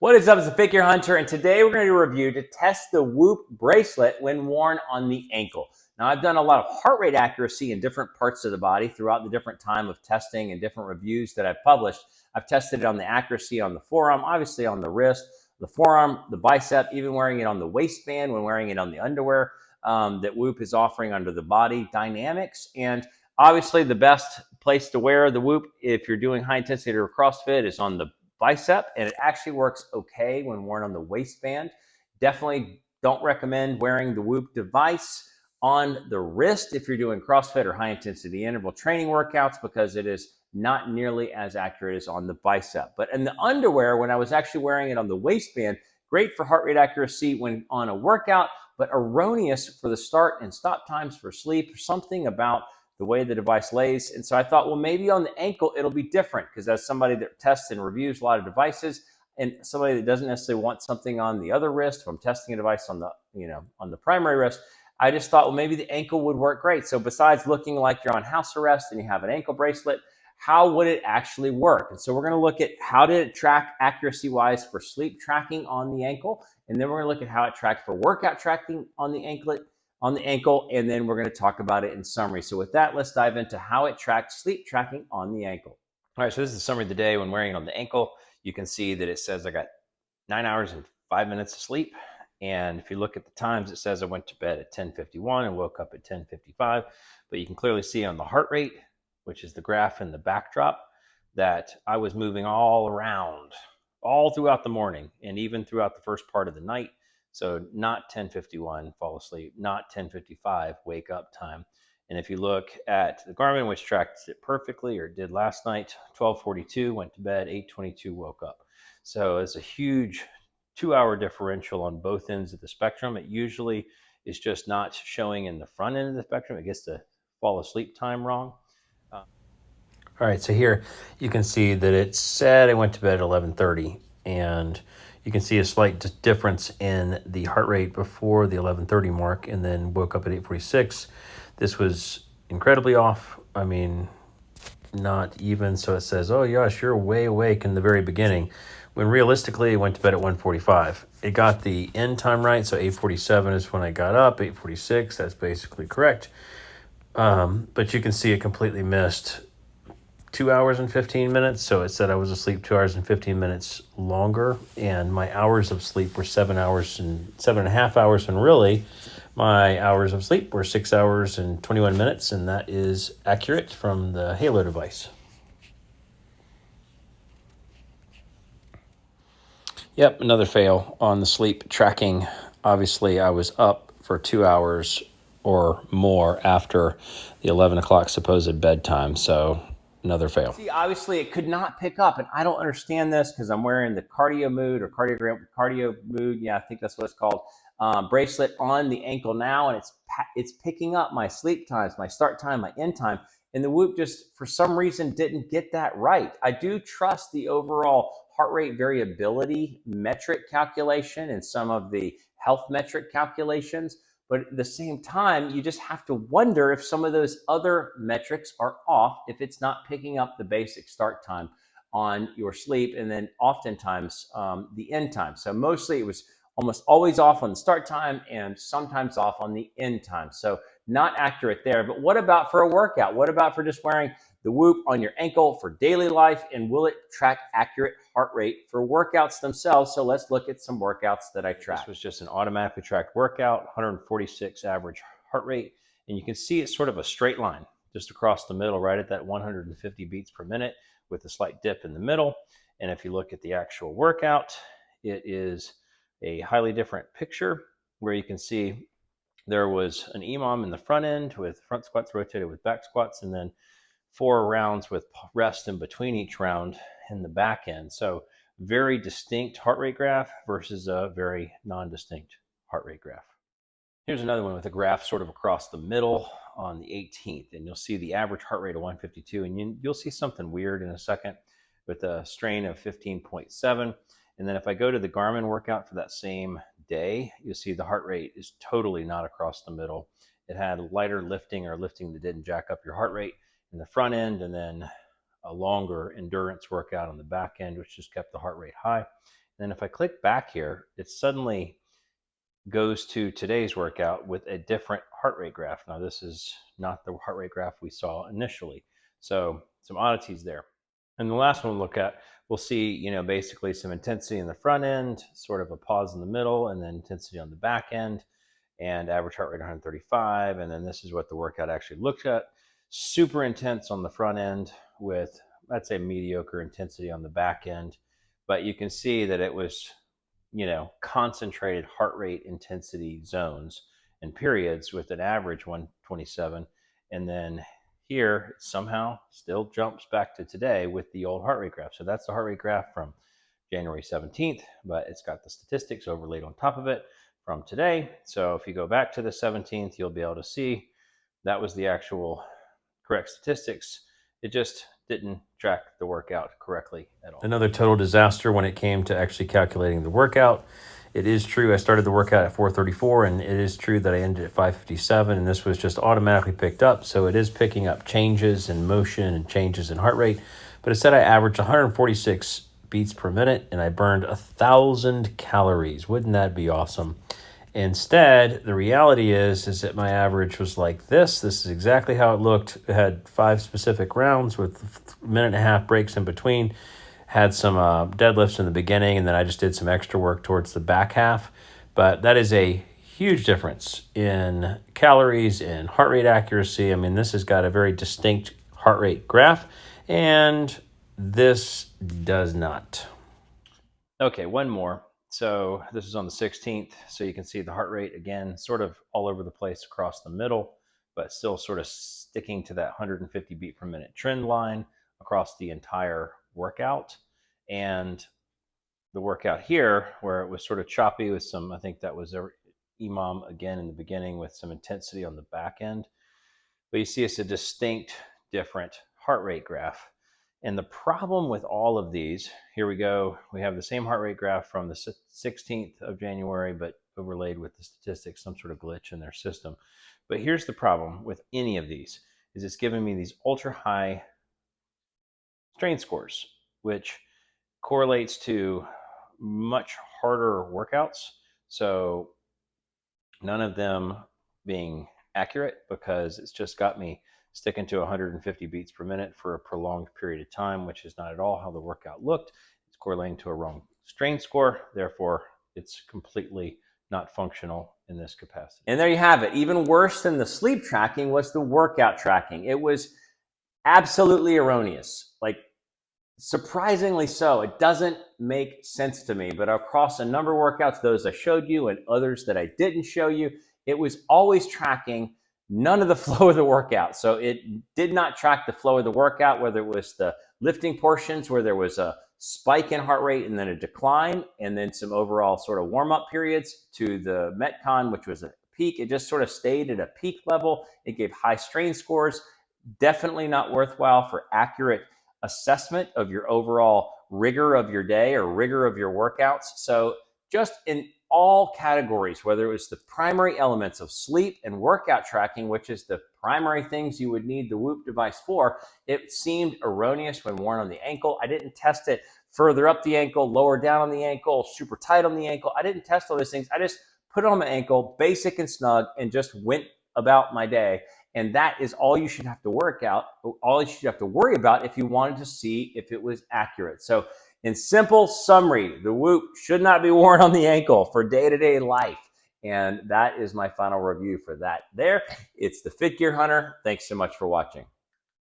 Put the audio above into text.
What is up? It's the Figure Hunter, and today we're going to do a review to test the Whoop bracelet when worn on the ankle. Now, I've done a lot of heart rate accuracy in different parts of the body throughout the different time of testing and different reviews that I've published. I've tested it on the accuracy on the forearm, obviously on the wrist, the forearm, the bicep, even wearing it on the waistband, when wearing it on the underwear that Whoop is offering under the Body Dynamics. And obviously, the best place to wear the Whoop if you're doing high intensity or CrossFit is on the bicep, and it actually works okay when worn on the waistband. Definitely don't recommend wearing the Whoop device on the wrist if you're doing CrossFit or high intensity interval training workouts, because it is not nearly as accurate as on the bicep. But in the underwear, when I was actually wearing it on the waistband, great for heart rate accuracy when on a workout, but erroneous for the start and stop times for sleep, or something about the way the device lays. And so I thought, well, maybe on the ankle, it'll be different, because as somebody that tests and reviews a lot of devices, and somebody that doesn't necessarily want something on the other wrist, if I'm testing a device on the, on the primary wrist, I just thought, well, maybe the ankle would work great. So besides looking like you're on house arrest and you have an ankle bracelet, how would it actually work? And so we're going to look at how did it track accuracy wise for sleep tracking on the ankle. And then we're going to look at how it tracked for workout tracking on the ankle, and then we're going to talk about it in summary. So with that, let's dive into how it tracks sleep tracking on the ankle. All right, so this is the summary of the day when wearing it on the ankle. You can see that it says I got 9 hours and 5 minutes of sleep. And if you look at the times, it says I went to bed at 10:51 and woke up at 10:55. But you can clearly see on the heart rate, which is the graph in the backdrop, that I was moving all around all throughout the morning and even throughout the first part of the night. So not 10:51 fall asleep, not 10:55 wake up time. And if you look at the Garmin, which tracks it perfectly, or did last night, 12:42 went to bed, 8:22 woke up. So it's a huge 2-hour differential on both ends of the spectrum. It usually is just not showing in the front end of the spectrum. It gets the fall asleep time wrong. All right, so here you can see that it said I went to bed at 11:30, and you can see a slight difference in the heart rate before the 11:30 mark, and then woke up at 8:46. This was incredibly off. I mean, not even. So it says, oh gosh, you're way awake in the very beginning, when realistically I went to bed at 1:45. It got the end time right, so 8:47 is when I got up. 8:46, that's basically correct. But you can see it completely missed 2 hours and 15 minutes. So it said I was asleep 2 hours and 15 minutes longer, and my hours of sleep were 7.5 hours, and really my hours of sleep were 6 hours and 21 minutes, and that is accurate from the Halo device. Yep, another fail on the sleep tracking. Obviously, I was up for 2 hours or more after the 11 o'clock supposed bedtime, so another fail. See, obviously it could not pick up, and I don't understand this because I'm wearing the cardio mood. Yeah, I think that's what it's called. Bracelet on the ankle now, and it's picking up my sleep times, my start time, my end time, and the Whoop just for some reason didn't get that right. I do trust the overall heart rate variability metric calculation and some of the health metric calculations. But at the same time, you just have to wonder if some of those other metrics are off, if it's not picking up the basic start time on your sleep, and then oftentimes the end time. So mostly it was almost always off on the start time and sometimes off on the end time. So not accurate there. But what about for a workout? What about for just wearing the Whoop on your ankle for daily life? And will it track accurate heart rate for workouts themselves? So let's look at some workouts that I tracked. This was just an automatically tracked workout, 146 average heart rate. And you can see it's sort of a straight line just across the middle, right at that 150 beats per minute with a slight dip in the middle. And if you look at the actual workout, it is a highly different picture where you can see there was an EMOM in the front end with front squats rotated with back squats, and then 4 rounds with rest in between each round in the back end. So very distinct heart rate graph versus a very non-distinct heart rate graph. Here's another one with a graph sort of across the middle on the 18th, and you'll see the average heart rate of 152, and you'll see something weird in a second with a strain of 15.7. And then if I go to the Garmin workout for that same day, you'll see the heart rate is totally not across the middle. It had lighter lifting, or lifting that didn't jack up your heart rate, in the front end, and then a longer endurance workout on the back end, which just kept the heart rate high. And then if I click back here, it suddenly goes to today's workout with a different heart rate graph. Now, this is not the heart rate graph we saw initially. So some oddities there. And the last one we'll look at, we'll see, basically some intensity in the front end, sort of a pause in the middle, and then intensity on the back end, and average heart rate 135. And then this is what the workout actually looks at. Super intense on the front end with, let's say, mediocre intensity on the back end. But you can see that it was, concentrated heart rate intensity zones and periods with an average 127. And then here somehow still jumps back to today with the old heart rate graph. So that's the heart rate graph from January 17th, but it's got the statistics overlaid on top of it from today. So if you go back to the 17th, you'll be able to see that was the actual correct statistics. It just didn't track the workout correctly at all. Another total disaster when it came to actually calculating the workout. It is true I started the workout at 4:34, and it is true that I ended at 5:57, and this was just automatically picked up. So it is picking up changes in motion and changes in heart rate. But it said I averaged 146 beats per minute, and I burned 1,000 calories. Wouldn't that be awesome? Instead, the reality is that my average was like this. This is exactly how it looked. It had 5 specific rounds with 1.5 breaks in between. Had some deadlifts in the beginning, and then I just did some extra work towards the back half. But that is a huge difference in calories and heart rate accuracy. I mean, this has got a very distinct heart rate graph, and this does not. Okay, one more. So this is on the 16th. So you can see the heart rate, again, sort of all over the place across the middle, but still sort of sticking to that 150 beat per minute trend line across the entire workout. And the workout here, where it was sort of choppy with some, I think that was EMOM again in the beginning with some intensity on the back end. But you see it's a distinct, different heart rate graph. And the problem with all of these, here we go, we have the same heart rate graph from the 16th of January, but overlaid with the statistics, some sort of glitch in their system. But here's the problem with any of these, is it's giving me these ultra high strain scores, which correlates to much harder workouts. So none of them being accurate, because it's just got me sticking to 150 beats per minute for a prolonged period of time, which is not at all how the workout looked. It's correlating to a wrong strain score. Therefore, it's completely not functional in this capacity. And there you have it. Even worse than the sleep tracking was the workout tracking. It was absolutely erroneous. Like, surprisingly so. It doesn't make sense to me, but across a number of workouts, those I showed you and others that I didn't show you, it was always tracking none of the flow of the workout. So it did not track the flow of the workout, whether it was the lifting portions where there was a spike in heart rate and then a decline, and then some overall sort of warm-up periods, to the Metcon, which was a peak. It just sort of stayed at a peak level. It gave high strain scores. Definitely not worthwhile for accurate assessment of your overall rigor of your day or rigor of your workouts. So just in all categories, whether it was the primary elements of sleep and workout tracking, which is the primary things you would need the Whoop device for, it seemed erroneous when worn on the ankle. I didn't test it further up the ankle, lower down on the ankle, super tight on the ankle. I didn't test all those things. I just put it on my ankle, basic and snug, and just went about my day. And that is all you should have to all you should have to worry about if you wanted to see if it was accurate. So in simple summary, the Whoop should not be worn on the ankle for day-to-day life. And that is my final review for that there. It's the Fit Gear Hunter. Thanks so much for watching.